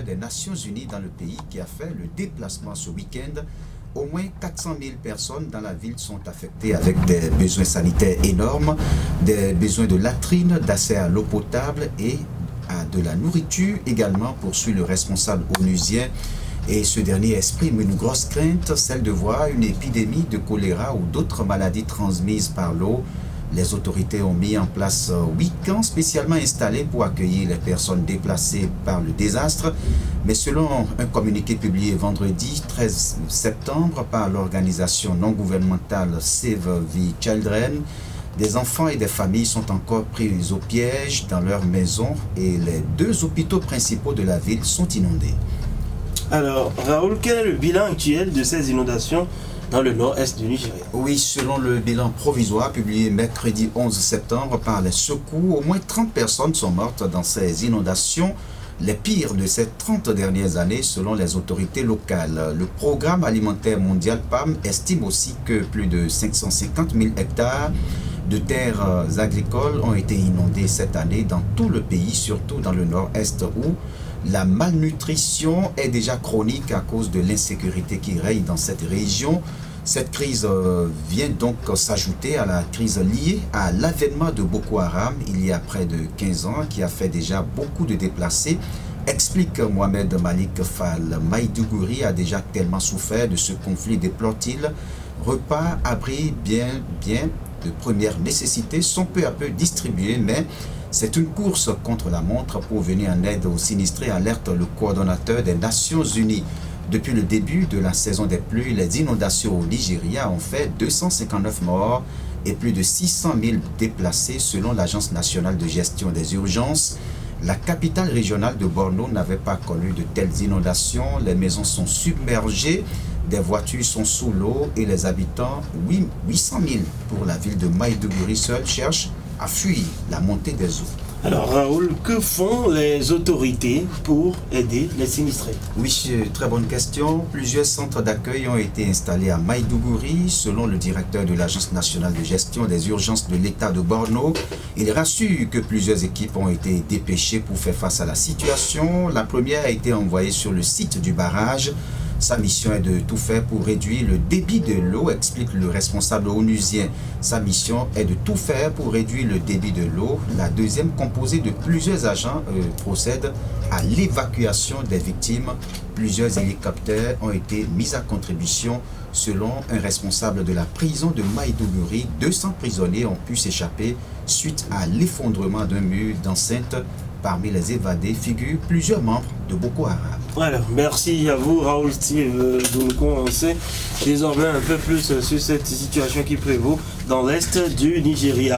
des Nations Unies dans le pays qui a fait le déplacement ce week-end. Au moins 400 000 personnes dans la ville sont affectées avec des besoins sanitaires énormes, des besoins de latrines, d'accès à l'eau potable et à de la nourriture également, poursuit le responsable onusien. Et ce dernier exprime une grosse crainte, celle de voir une épidémie de choléra ou d'autres maladies transmises par l'eau. Les autorités ont mis en place 8 camps spécialement installés pour accueillir les personnes déplacées par le désastre. Mais selon un communiqué publié vendredi 13 septembre par l'organisation non gouvernementale Save the Children, des enfants et des familles sont encore pris au piège dans leurs maisons et les 2 hôpitaux principaux de la ville sont inondés. Alors, Raoul, quel est le bilan actuel de ces inondations dans le nord-est du Nigeria? Oui, selon le bilan provisoire publié mercredi 11 septembre par les secours, au moins 30 personnes sont mortes dans ces inondations, les pires de ces 30 dernières années selon les autorités locales. Le Programme alimentaire mondial PAM estime aussi que plus de 550 000 hectares de terres agricoles ont été inondées cette année dans tout le pays, surtout dans le nord-est où la malnutrition est déjà chronique à cause de l'insécurité qui règne dans cette région. Cette crise vient donc s'ajouter à la crise liée à l'avènement de Boko Haram il y a près de 15 ans qui a fait déjà beaucoup de déplacés. Explique Mohamed Malik Fall. Maïdougouri a déjà tellement souffert de ce conflit, déplore-t-il. Repas, abris, bien de première nécessité sont peu à peu distribués, mais c'est une course contre la montre pour venir en aide aux sinistrés, alerte le coordonnateur des Nations Unies. Depuis le début de la saison des pluies, les inondations au Nigeria ont fait 259 morts et plus de 600 000 déplacés selon l'Agence nationale de gestion des urgences. La capitale régionale de Borno n'avait pas connu de telles inondations. Les maisons sont submergées, des voitures sont sous l'eau et les habitants, 800 000 pour la ville de Maïdougouri seule, cherchent à fuir la montée des eaux. Alors Raoul, que font les autorités pour aider les sinistrés? Oui, très bonne question. Plusieurs centres d'accueil ont été installés à Maïdougouri. Selon le directeur de l'Agence nationale de gestion des urgences de l'État de Borno, il rassure que plusieurs équipes ont été dépêchées pour faire face à la situation. La première a été envoyée sur le site du barrage. Sa mission est de tout faire pour réduire le débit de l'eau, explique le responsable onusien. Sa mission est de tout faire pour réduire le débit de l'eau. La deuxième, composée de plusieurs agents, procède à l'évacuation des victimes. Plusieurs hélicoptères ont été mis à contribution. Selon un responsable de la prison de Maïdougouri, 200 prisonniers ont pu s'échapper suite à l'effondrement d'un mur d'enceinte. Parmi les évadés figurent plusieurs membres de Boko Haram. Voilà, merci à vous Raoul Steve. Donc on sait désormais un peu plus sur cette situation qui prévaut dans l'est du Nigeria.